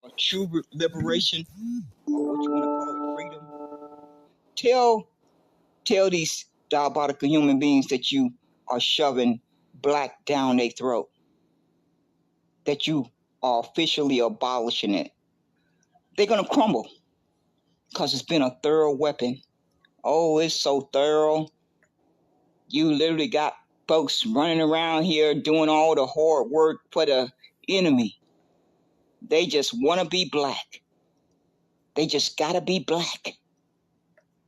or true liberation, or what you want to call it, freedom. Tell these diabolical human beings that you are shoving black down their throat, that you are officially abolishing it. They're gonna crumble because it's been a thorough weapon. Oh, it's so thorough. You literally got folks running around here doing all the hard work for the enemy. They just want to be black. They just gotta be black.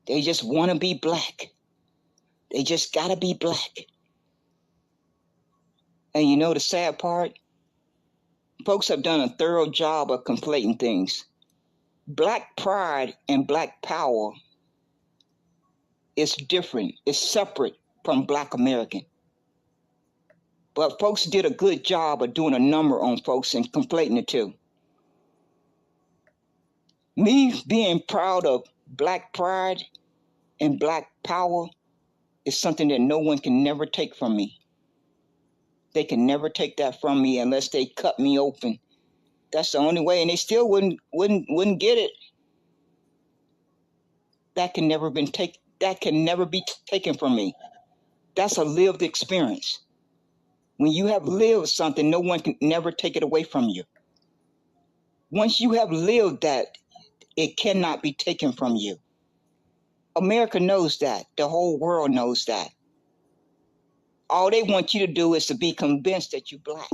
They just want to be black. They just gotta be black. And you know the sad part? Folks have done a thorough job of conflating things. Black pride and black power is different. It's separate from Black American. But folks did a good job of doing a number on folks and conflating the two. Me being proud of black pride and black power is something that no one can never take from me. They can never take that from me unless they cut me open. That's the only way, and they still wouldn't get it. That can never be taken from me. That's a lived experience. When you have lived something, no one can never take it away from you. Once you have lived that, it cannot be taken from you. America knows that. The whole world knows that. All they want you to do is to be convinced that you're black.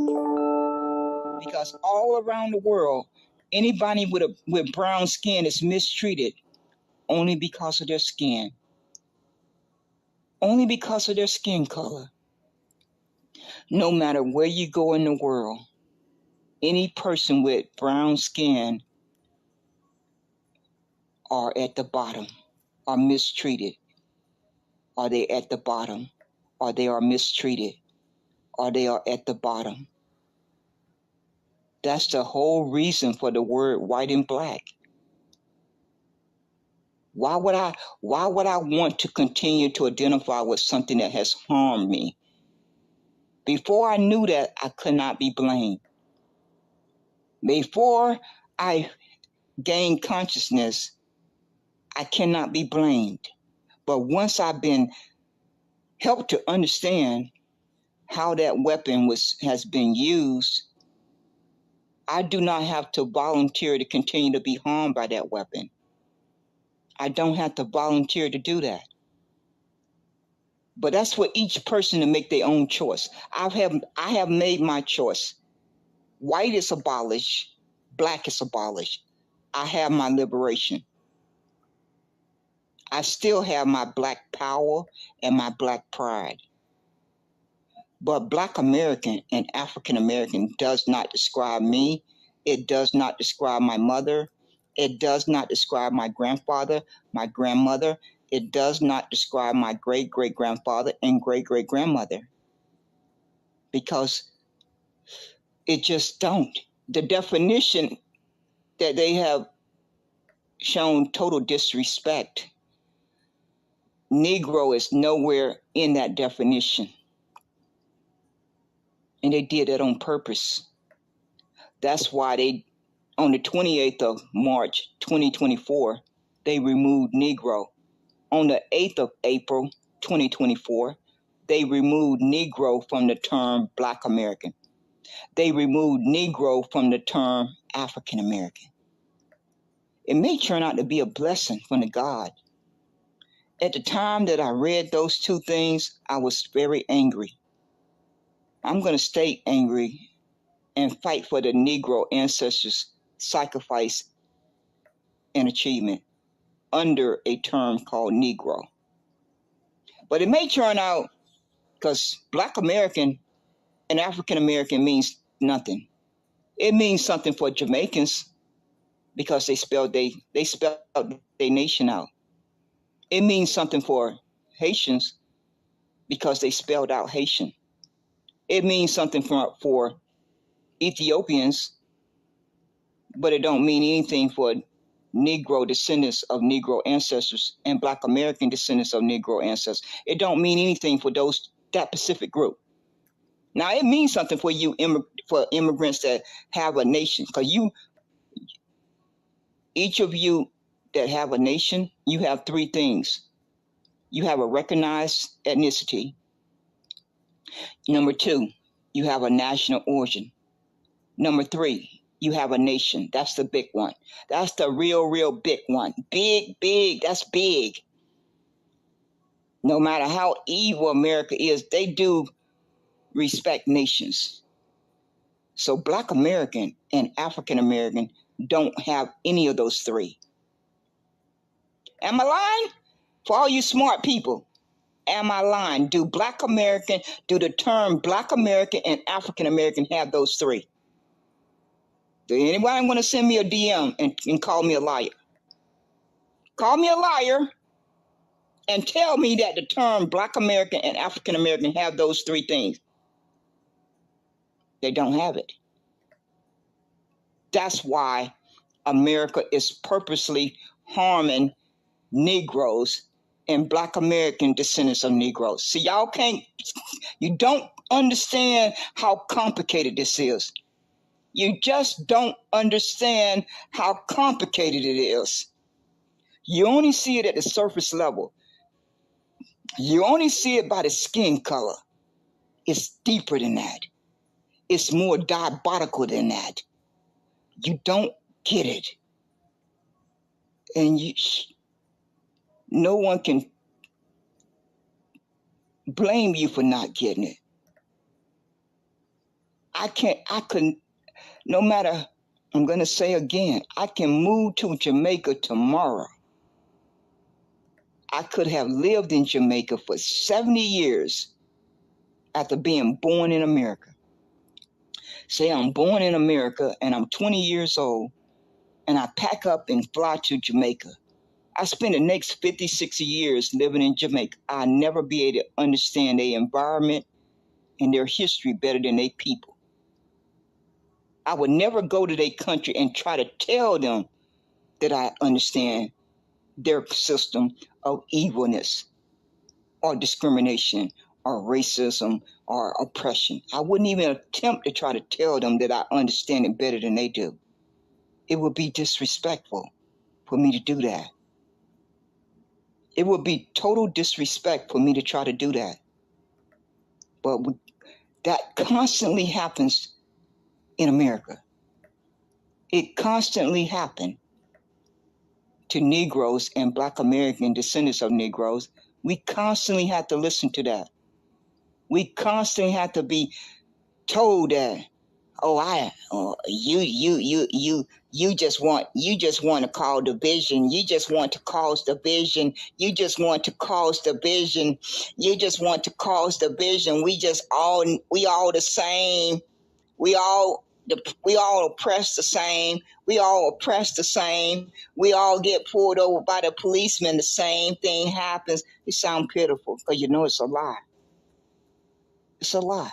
Because all around the world, anybody with brown skin is mistreated only because of their skin. Only because of their skin color. No matter where you go in the world, any person with brown skin are at the bottom, are mistreated. Are they at the bottom? Or they are mistreated? Or they are at the bottom? That's the whole reason for the word white and black. Why would I want to continue to identify with something that has harmed me? Before I knew that, I could not be blamed. Before I gained consciousness, I cannot be blamed. But once I've been helped to understand how that weapon has been used, I do not have to volunteer to continue to be harmed by that weapon. I don't have to volunteer to do that. But that's for each person to make their own choice. I have made my choice. White is abolished. Black is abolished. I have my liberation. I still have my black power and my black pride. But Black American and African American does not describe me. It does not describe my mother. It does not describe my grandfather, my grandmother. It does not describe my great-great-grandfather and great-great-grandmother. Because it just don't. The definition that they have shown total disrespect. Negro is nowhere in that definition. And they did that on purpose. That's why on the 28th of March, 2024, they removed Negro. On the 8th of April, 2024, they removed Negro from the term Black American. They removed Negro from the term African American. It may turn out to be a blessing from the God. At the time that I read those two things, I was very angry. I'm going to stay angry and fight for the Negro ancestors' sacrifice and achievement under a term called Negro. But it may turn out, because Black American and African American means nothing. It means something for Jamaicans because they spelled their nation out. It means something for Haitians because they spelled out Haitian. It means something for Ethiopians, but it don't mean anything for Negro descendants of Negro ancestors and Black American descendants of Negro ancestors. It don't mean anything for that Pacific group. Now it means something for you for immigrants that have a nation, because Each of you that have a nation, you have three things. You have a recognized ethnicity. Number two, you have a national origin. Number three, you have a nation. That's the big one. That's the real big one. Big, that's big. No matter how evil America is, they do respect nations. So Black American and African American don't have any of those three. Am I lying? For all you smart people, am I lying? Do the term Black American and African American have those three? Do anybody want to send me a DM and call me a liar? Call me a liar and tell me that the term Black American and African American have those three things. They don't have it. That's why America is purposely harming Negroes and Black American descendants of Negroes. See, you don't understand how complicated this is. You just don't understand how complicated it is. You only see it at the surface level. You only see it by the skin color. It's deeper than that. It's more diabolical than that. You don't get it. And no one can blame you for not getting it. No matter, I'm going to say again, I can move to Jamaica tomorrow. I could have lived in Jamaica for 70 years after being born in America. Say I'm born in America and I'm 20 years old and I pack up and fly to Jamaica. I spend the next 50, 60 years living in Jamaica. I'll never be able to understand their environment and their history better than their people. I would never go to their country and try to tell them that I understand their system of evilness or discrimination or racism or oppression. I wouldn't even attempt to try to tell them that I understand it better than they do. It would be disrespectful for me to do that. It would be total disrespect for me to try to do that. But that constantly happens in America. It constantly happened to Negroes and Black American descendants of Negroes. We constantly have to listen to that. We constantly have to be told that, you just want to cause division. You just want to cause division. You just want to cause division. You just want to cause division. We all the same. We all oppress the same. We all oppress the same. We all get pulled over by the policeman. The same thing happens. It sounds pitiful because you know it's a lie. It's a lie.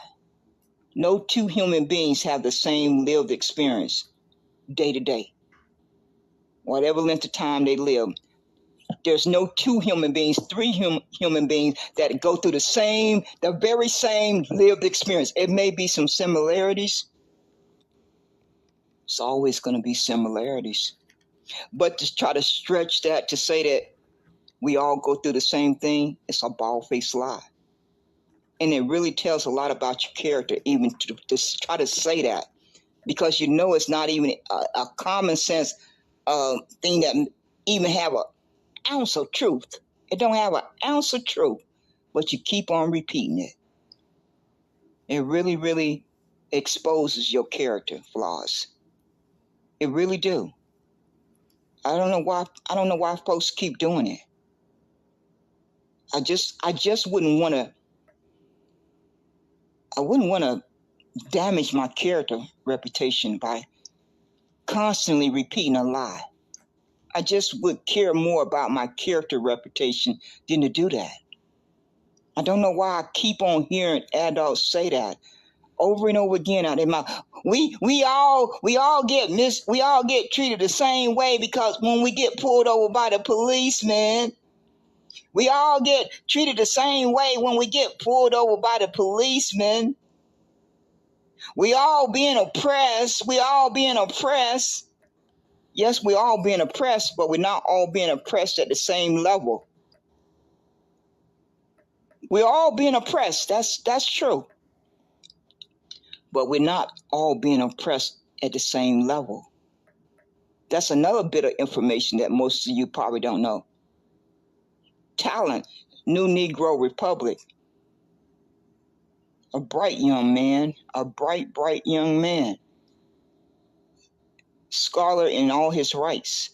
No two human beings have the same lived experience day to day. Whatever length of time they live. There's no two human beings, three human beings that go through the very same lived experience. It may be some similarities. It's always going to be similarities. But to try to stretch that to say that we all go through the same thing, it's a bald-faced lie. And it really tells a lot about your character, even to try to say that, because you know it's not even a common sense thing that even have an ounce of truth. It don't have an ounce of truth, but you keep on repeating it. It really, really exposes your character flaws. It really do. I don't know why folks keep doing it. I just wouldn't want to damage my character reputation by constantly repeating a lie. I just would care more about my character reputation than to do that. I don't know why I keep on hearing adults say that over and over again out of their mouth. We all get treated the same way because when we get pulled over by the policeman, we all get treated the same way when we get pulled over by the policeman. We all being oppressed. Yes, we're all being oppressed, but we're not all being oppressed at the same level. We're all being oppressed. That's true. But we're not all being oppressed at the same level. That's another bit of information that most of you probably don't know. Talent, New Negro Republic. A bright young man, a bright young man. Scholar in all his rights.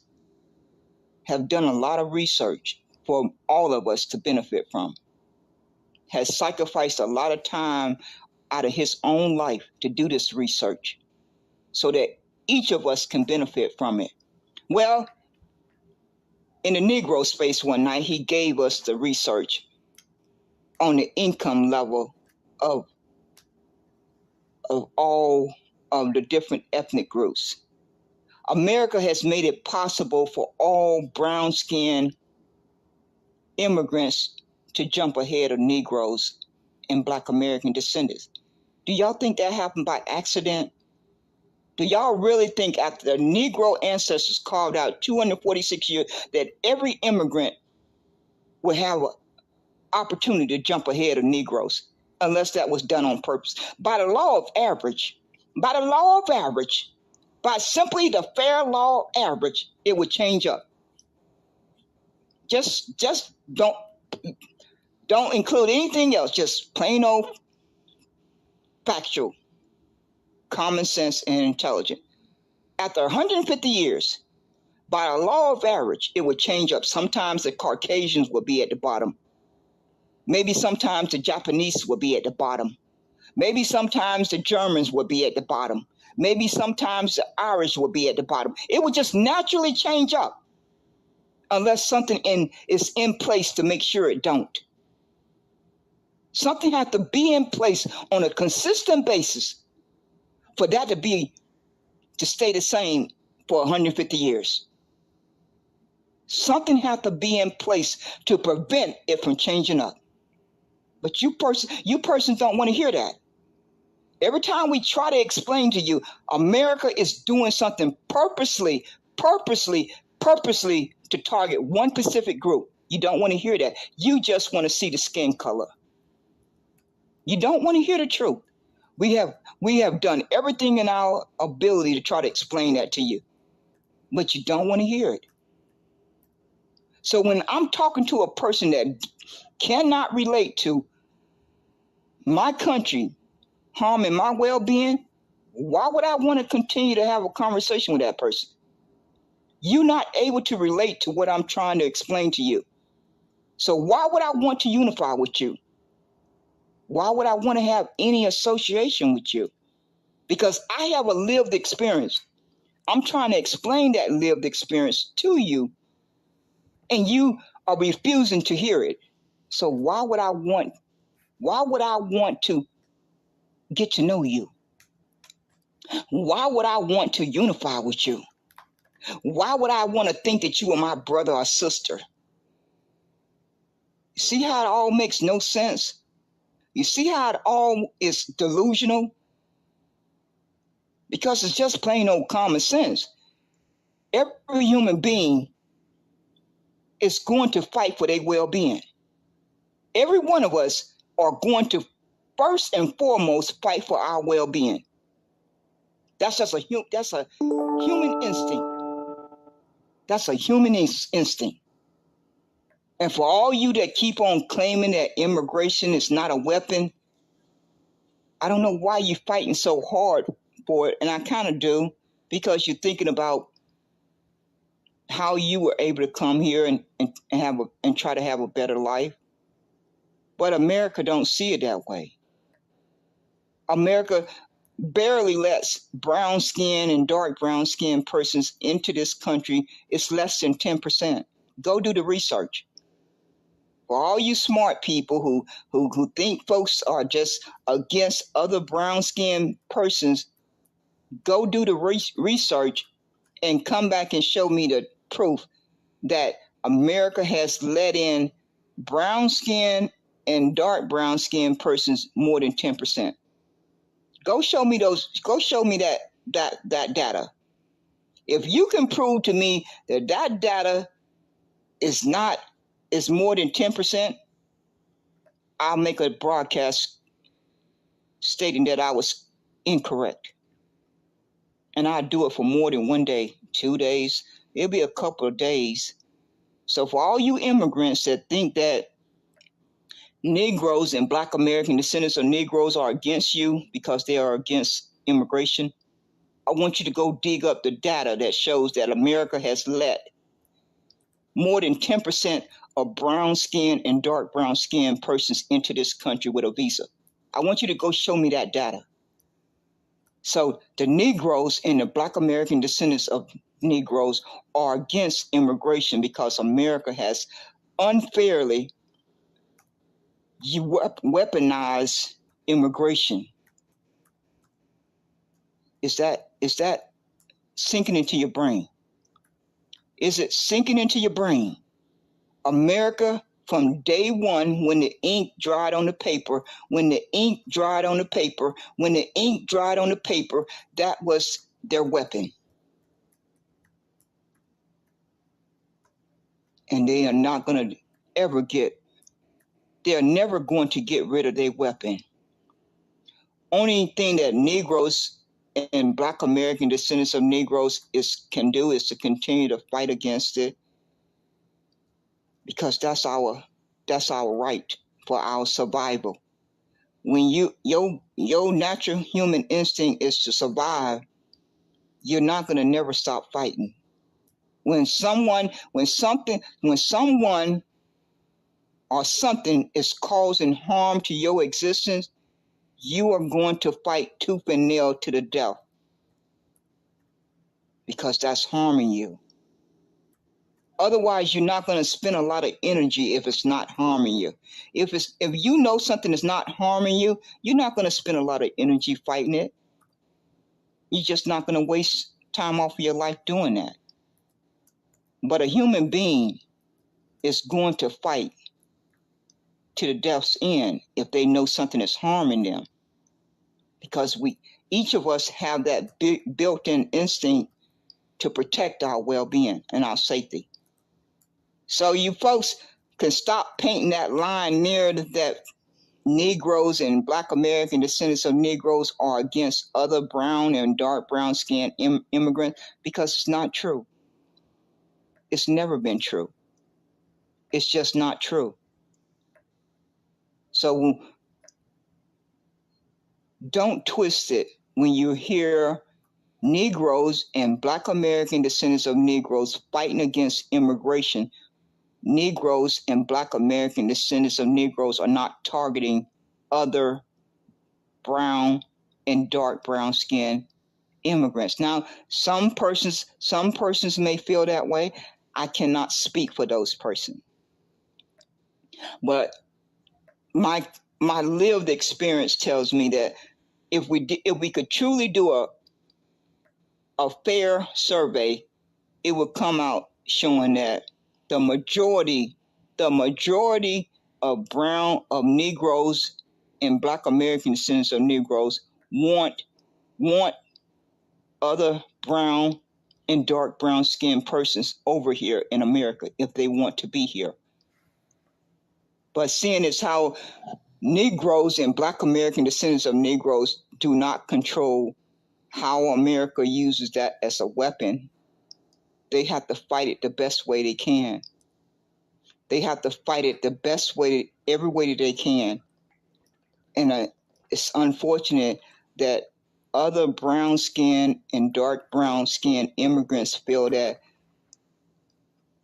Have done a lot of research for all of us to benefit from. Has sacrificed a lot of time out of his own life to do this research so that each of us can benefit from it. Well, in the Negro space one night, he gave us the research on the income level of all of the different ethnic groups. America has made it possible for all brown-skinned immigrants to jump ahead of Negroes and Black American descendants. Do y'all think that happened by accident? Do y'all really think after the Negro ancestors carved out 246 years that every immigrant would have an opportunity to jump ahead of Negroes unless that was done on purpose? By the law of average, by simply the fair law average, it would change up. Just don't include anything else, just plain old factual, common sense, and intelligent. After 150 years, by the law of average, it would change up. Sometimes the Caucasians would be at the bottom. Maybe sometimes the Japanese would be at the bottom. Maybe sometimes the Germans would be at the bottom. Maybe sometimes the Irish would be at the bottom. It would just naturally change up unless something is in place to make sure it don't. Something has to be in place on a consistent basis for that to stay the same for 150 years. Something has to be in place to prevent it from changing up. But you persons don't want to hear that. Every time we try to explain to you, America is doing something purposely to target one specific group. You don't want to hear that. You just want to see the skin color. You don't want to hear the truth. We have done everything in our ability to try to explain that to you, but you don't want to hear it. So when I'm talking to a person that cannot relate to my country harming my well-being, why would I want to continue to have a conversation with that person? You're not able to relate to what I'm trying to explain to you. So why would I want to unify with you? Why would I want to have any association with you? Because I have a lived experience. I'm trying to explain that lived experience to you, and you are refusing to hear it. So why would I want to get to know you? Why would I want to unify with you? Why would I want to think that you are my brother or sister? See how it all makes no sense? You see how it all is delusional? Because it's just plain old common sense. Every human being is going to fight for their well-being. Every one of us are going to first and foremost fight for our well-being. That's just a human instinct. That's a human instinct. And for all you that keep on claiming that immigration is not a weapon, I don't know why you're fighting so hard for it, and I kind of do, because you're thinking about how you were able to come here and try to have a better life. But America don't see it that way. America barely lets brown skin and dark brown skin persons into this country. It's less than 10%. Go do the research. For all you smart people who think folks are just against other brown skinned persons, go do the research and come back and show me the proof that America has let in brown skin and dark brown skinned persons more than 10%. Go show me that data. If you can prove to me that that data is more than 10%, I'll make a broadcast stating that I was incorrect. And I'll do it for more than 1 day, 2 days. It'll be a couple of days. So for all you immigrants that think that Negroes and Black American descendants of Negroes are against you because they are against immigration, I want you to go dig up the data that shows that America has let more than 10% of brown skin and dark brown skin persons into this country with a visa. I want you to go show me that data. So the Negroes and the Black American descendants of Negroes are against immigration because America has unfairly weaponized immigration. Is that sinking into your brain? Is it sinking into your brain? America, from day one, when the ink dried on the paper, that was their weapon. And they are not going to they're never going to get rid of their weapon. Only thing that Negroes and Black American descendants of Negroes can do is to continue to fight against it, because that's our right for our survival. When your natural human instinct is to survive, you're not going to never stop fighting. When someone or something is causing harm to your existence, you are going to fight tooth and nail to the death, because that's harming you. Otherwise, you're not going to spend a lot of energy if it's not harming you. If you know something is not harming you, you're not going to spend a lot of energy fighting it. You're just not going to waste time off of your life doing that. But a human being is going to fight to the death's end if they know something is harming them, because each of us have that built-in instinct to protect our well-being and our safety. So you folks can stop painting that line narrative that Negroes and Black American descendants of Negroes are against other brown and dark brown skinned immigrants, because it's not true. It's never been true. It's just not true. So don't twist it when you hear Negroes and Black American descendants of Negroes fighting against immigration. Negroes and Black American descendants of Negroes are not targeting other brown and dark brown skin immigrants. Now, some persons may feel that way. I cannot speak for those persons. But my lived experience tells me that if we could truly do a fair survey, it would come out showing that the majority of Negroes and Black American descendants of Negroes want other brown and dark brown skinned persons over here in America if they want to be here. But seeing as how Negroes and Black American descendants of Negroes do not control how America uses that as a weapon, they have to fight it the best way they can. They have to fight it the best way, every way that they can. And it's unfortunate that other brown skin and dark brown skin immigrants feel that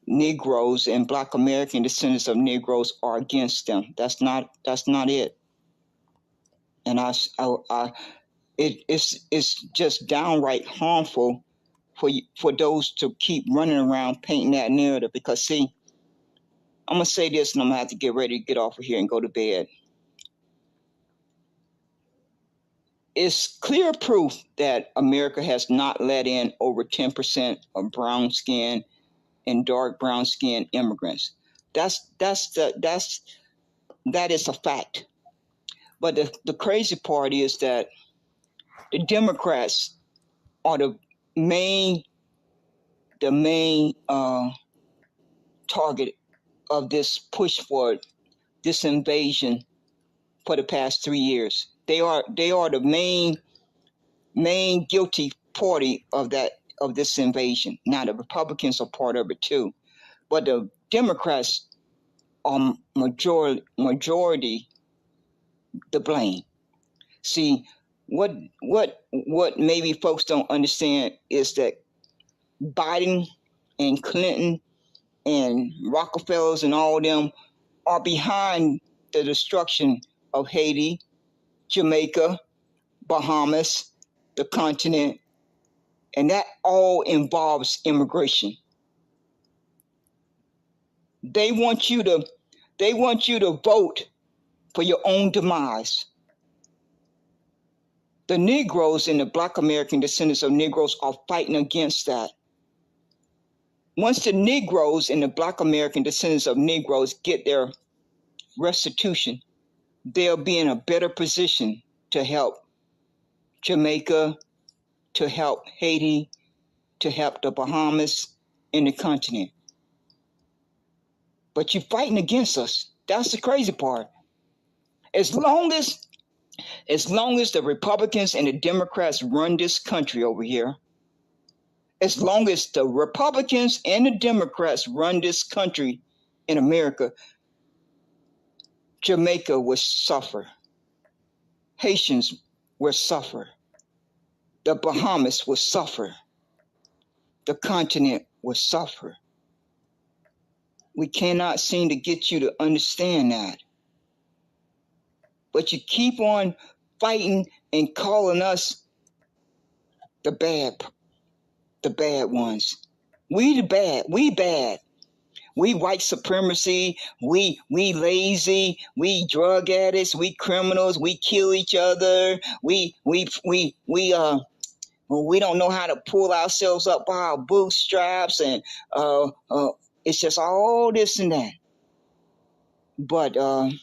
Negroes and Black American descendants of Negroes are against them. That's not it. And it's just downright harmful for those to keep running around painting that narrative. Because see, I'm gonna say this, and I'm gonna have to get ready to get off of here and go to bed. It's clear proof that America has not let in over 10% of brown skin and dark brown skin immigrants. That is a fact. But the crazy part is that the Democrats are the main the main target of this push for this invasion for the past 3 years. They are the main guilty party of this invasion. Now the Republicans are part of it too, but the Democrats are majority to blame. See, what maybe folks don't understand is that Biden and Clinton and Rockefellers and all of them are behind the destruction of Haiti, Jamaica, Bahamas, the continent, and that all involves immigration. They want you to vote for your own demise. The Negroes and the Black American descendants of Negroes are fighting against that. Once the Negroes and the Black American descendants of Negroes get their restitution, they'll be in a better position to help Jamaica, to help Haiti, to help the Bahamas and the continent. But you're fighting against us. That's the crazy part. As long as the Republicans and the Democrats run this country over here, as long as the Republicans and the Democrats run this country in America, Jamaica will suffer. Haitians will suffer. The Bahamas will suffer. The continent will suffer. We cannot seem to get you to understand that. But you keep on fighting and calling us the bad ones. We bad. We white supremacy, we lazy, we drug addicts, we criminals, we kill each other, we don't know how to pull ourselves up by our bootstraps, and it's just all this and that. But the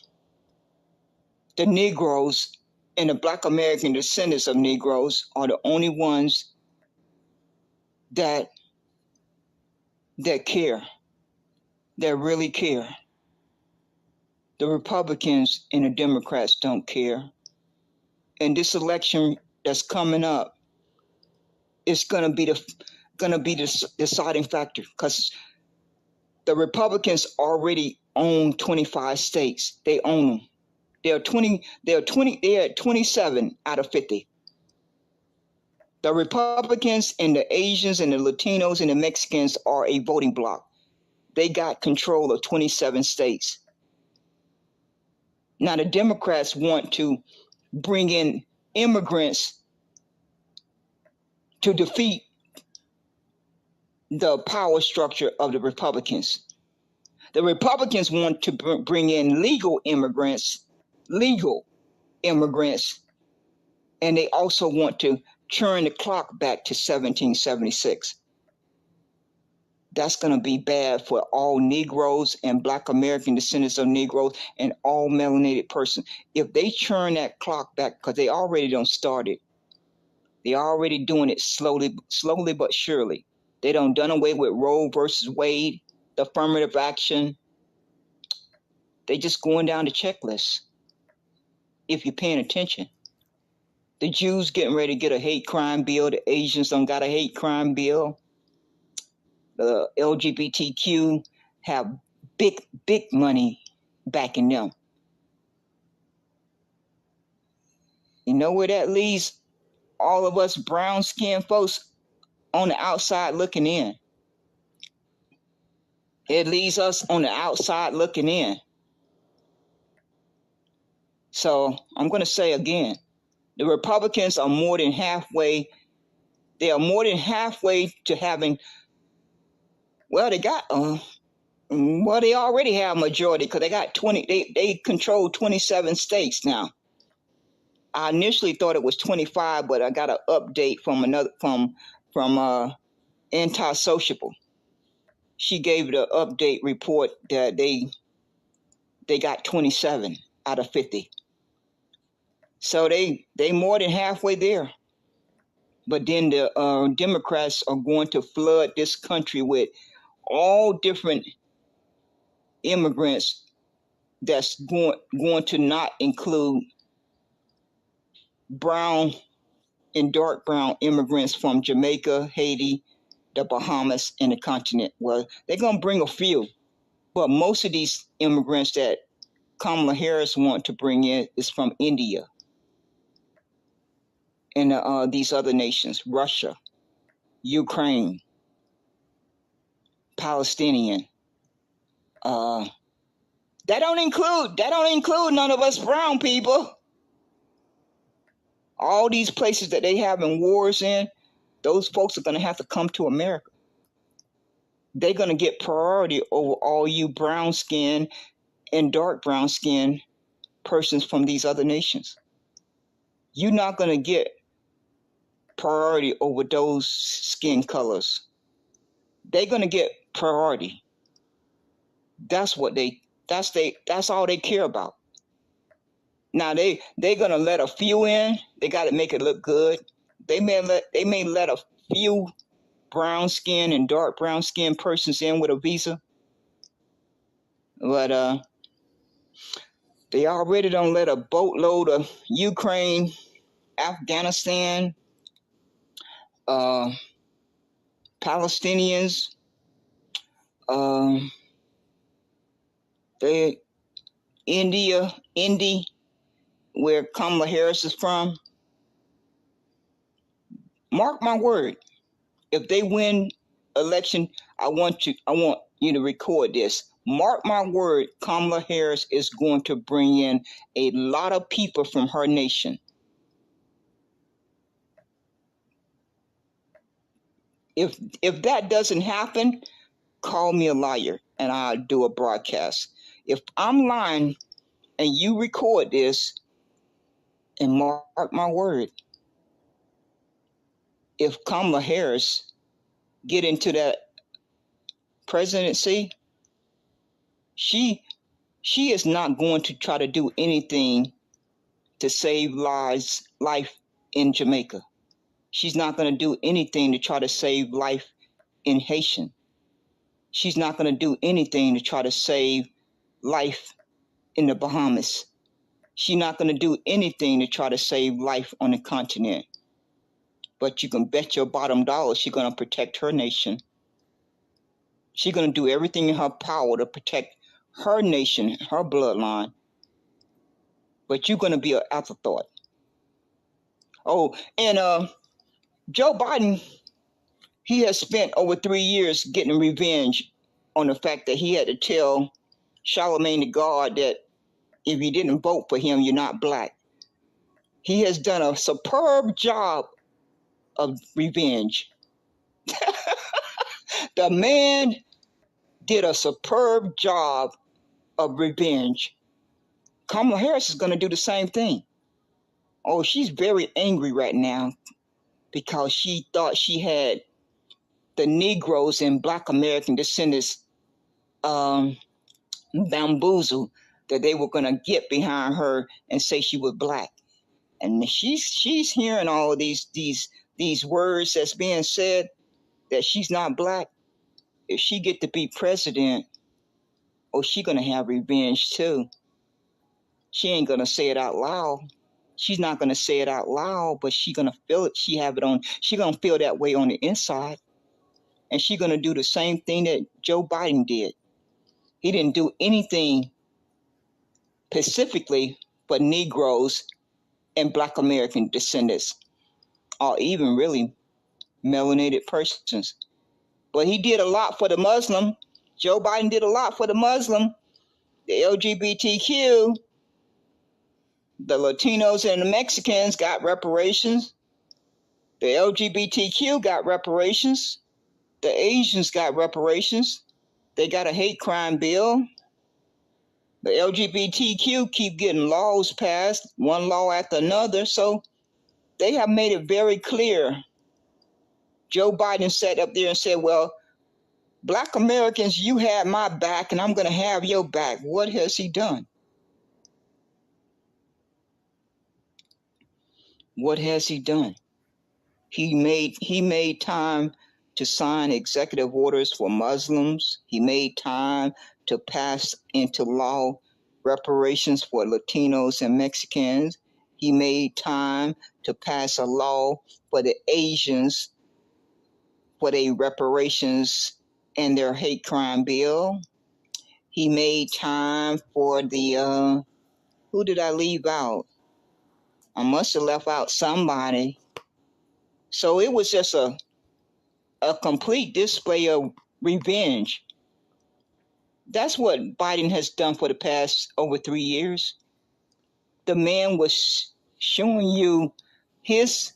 Negroes and the Black American descendants of Negroes are the only ones that care, that really care. The Republicans and the Democrats don't care. And this election that's coming up is gonna be the deciding factor, because the Republicans already own 25 states. They own them. They are 27 out of 50. The Republicans and the Asians and the Latinos and the Mexicans are a voting bloc. They got control of 27 states. Now the Democrats want to bring in immigrants to defeat the power structure of the Republicans. The Republicans want to bring in legal immigrants, and they also want to turn the clock back to 1776. That's going to be bad for all Negroes and Black American descendants of Negroes and all melanated persons. If they turn that clock back, because they already done started. They're already doing it slowly but surely. They done away with Roe versus Wade, the affirmative action. They just going down the checklist, if you're paying attention. The Jews getting ready to get a hate crime bill. The Asians don't got a hate crime bill. The LGBTQ have big money backing them. You know where that leaves all of us brown-skinned folks on the outside looking in? It leaves us on the outside looking in. So I'm going to say again, the Republicans are more than halfway. They are more than halfway to having. Well, they already have majority, because they got 20. They control 27 states now. I initially thought it was 25, but I got an update from Antisociable. She gave the update report that they got 27 out of 50. So they more than halfway there. But then the Democrats are going to flood this country with all different immigrants that's going to not include brown and dark brown immigrants from Jamaica, Haiti, the Bahamas, and the continent. Well, they're going to bring a few, but most of these immigrants that Kamala Harris want to bring in is from India and these other nations, Russia, Ukraine, Palestinian. That don't include none of us brown people. All these places that they having wars in, those folks are going to have to come to America. They're going to get priority over all you brown skin and dark brown skin persons from these other nations. You're not going to get priority over those skin colors. They're going to get priority. That's all they care about. Now they're going to let a few in. They got to make it look good. They may let a few brown skin and dark brown skin persons in with a visa. But they already don't let a boatload of Ukraine, Afghanistan, Palestinians, India, where Kamala Harris is from. Mark my word, if they win election, I want you to record this. Mark my word, Kamala Harris is going to bring in a lot of people from her nation. If that doesn't happen, call me a liar and I'll do a broadcast. If I'm lying and you record this, and mark my word, if Kamala Harris get into that presidency, she is not going to try to do anything to save life in Jamaica. She's not going to do anything to try to save life in Haitian. She's not going to do anything to try to save life in the Bahamas. She's not going to do anything to try to save life on the continent. But you can bet your bottom dollar she's going to protect her nation. She's going to do everything in her power to protect her nation, her bloodline. But you're going to be an afterthought. Oh, and Joe Biden, he has spent over 3 years getting revenge on the fact that he had to tell Charlemagne the God that if you didn't vote for him, you're not black. He has done a superb job of revenge. The man did a superb job of revenge. Kamala Harris is going to do the same thing. Oh, she's very angry right now because she thought she had the Negroes and Black American descendants bamboozled, that they were going to get behind her and say she was black. And she's hearing all of these words that's being said that she's not black. If she get to be president, oh, she going to have revenge too. She ain't going to say it out loud. She's not going to say it out loud, but she going to feel it. She going to feel that way on the inside. And she going to do the same thing that Joe Biden did. He didn't do anything specifically for Negroes and Black American descendants, or even really melanated persons. But he did a lot for the Muslim. Joe Biden did a lot for the Muslim, the LGBTQ, the Latinos and the Mexicans got reparations. The LGBTQ got reparations. The Asians got reparations. They got a hate crime bill. The LGBTQ keep getting laws passed, one law after another. So they have made it very clear. Joe Biden sat up there and said, well, Black Americans, you had my back and I'm going to have your back. What has he done? What has he done? He made time to sign executive orders for Muslims. He made time to pass into law reparations for Latinos and Mexicans. He made time to pass a law for the Asians for their reparations and their hate crime bill. He made time for the who did I leave out? I must have left out somebody. So it was just a complete display of revenge. That's what Biden has done for the past over 3 years. The man was showing you his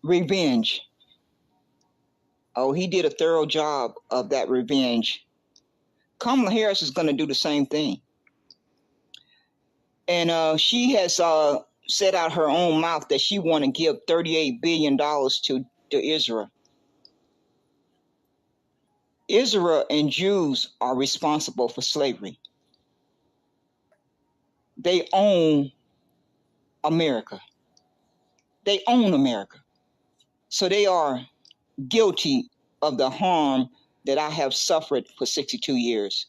revenge. Oh, he did a thorough job of that revenge. Kamala Harris is going to do the same thing. And she has said out her own mouth that she want to give $38 billion to Israel. Israel and Jews are responsible for slavery. They own America. They own America. So they are guilty of the harm that I have suffered for 62 years.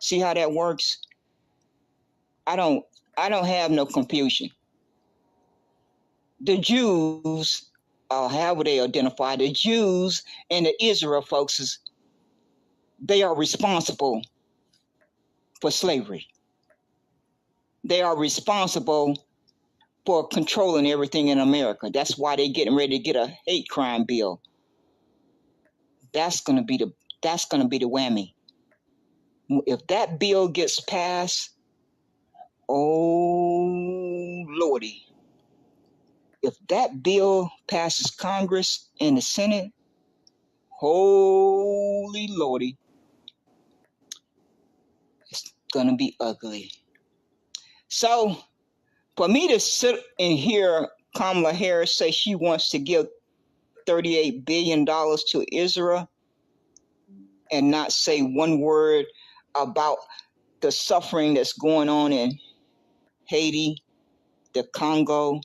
See how that works? I don't have no confusion. The Jews, however they identify, the Jews and the Israel folks, they are responsible for slavery. They are responsible for controlling everything in America. That's why they're getting ready to get a hate crime bill. That's gonna be the whammy. If that bill gets passed, oh Lordy. If that bill passes Congress and the Senate, holy Lordy, it's gonna be ugly. So for me to sit and hear Kamala Harris say she wants to give $38 billion to Israel and not say one word about the suffering that's going on in Haiti, the Congo,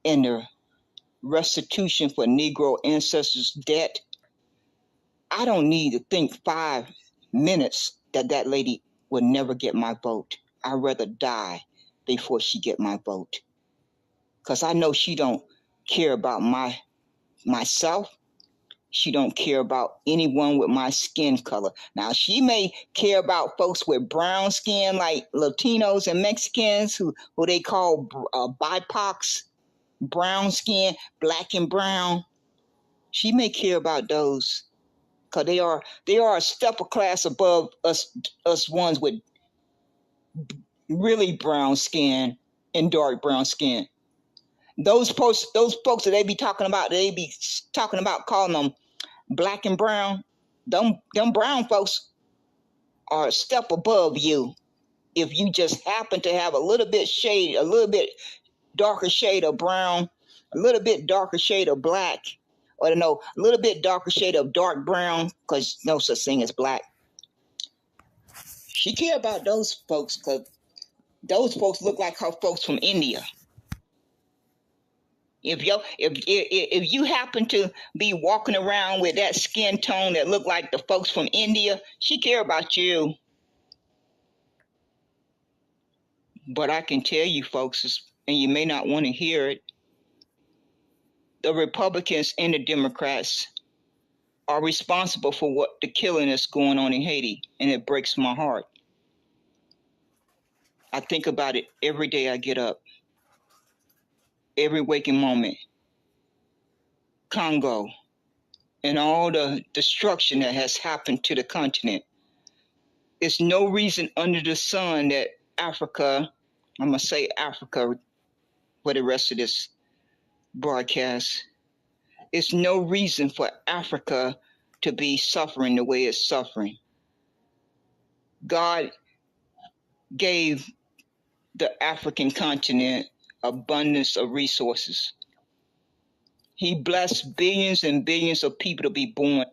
and the restitution for Negro ancestors' debt, I don't need to think 5 minutes that lady will never get my vote. I'd rather die before she get my vote. Because I know she don't care about myself. She don't care about anyone with my skin color. Now, she may care about folks with brown skin, like Latinos and Mexicans, who they call BIPOCs, brown skin, black and brown. She may care about those, because they are a step of class above us ones with really brown skin and dark brown skin. Those folks that they be talking about calling them black and brown, them brown folks are a step above you. If you just happen to have a little bit darker shade of brown, a little bit darker shade of black, or no, a little bit darker shade of dark brown, because no such thing as black. She care about those folks because those folks look like her folks from India. If you happen to be walking around with that skin tone that look like the folks from India, she care about you. But I can tell you folks, and you may not want to hear it, the Republicans and the Democrats are responsible for what the killing that's going on in Haiti, and it breaks my heart. I think about it every day I get up, every waking moment. Congo, and all the destruction that has happened to the continent. It's no reason under the sun that Africa, I'm going to say Africa for the rest of this broadcast, it's no reason for Africa to be suffering the way it's suffering. God gave the African continent abundance of resources. He blessed billions and billions of people to be born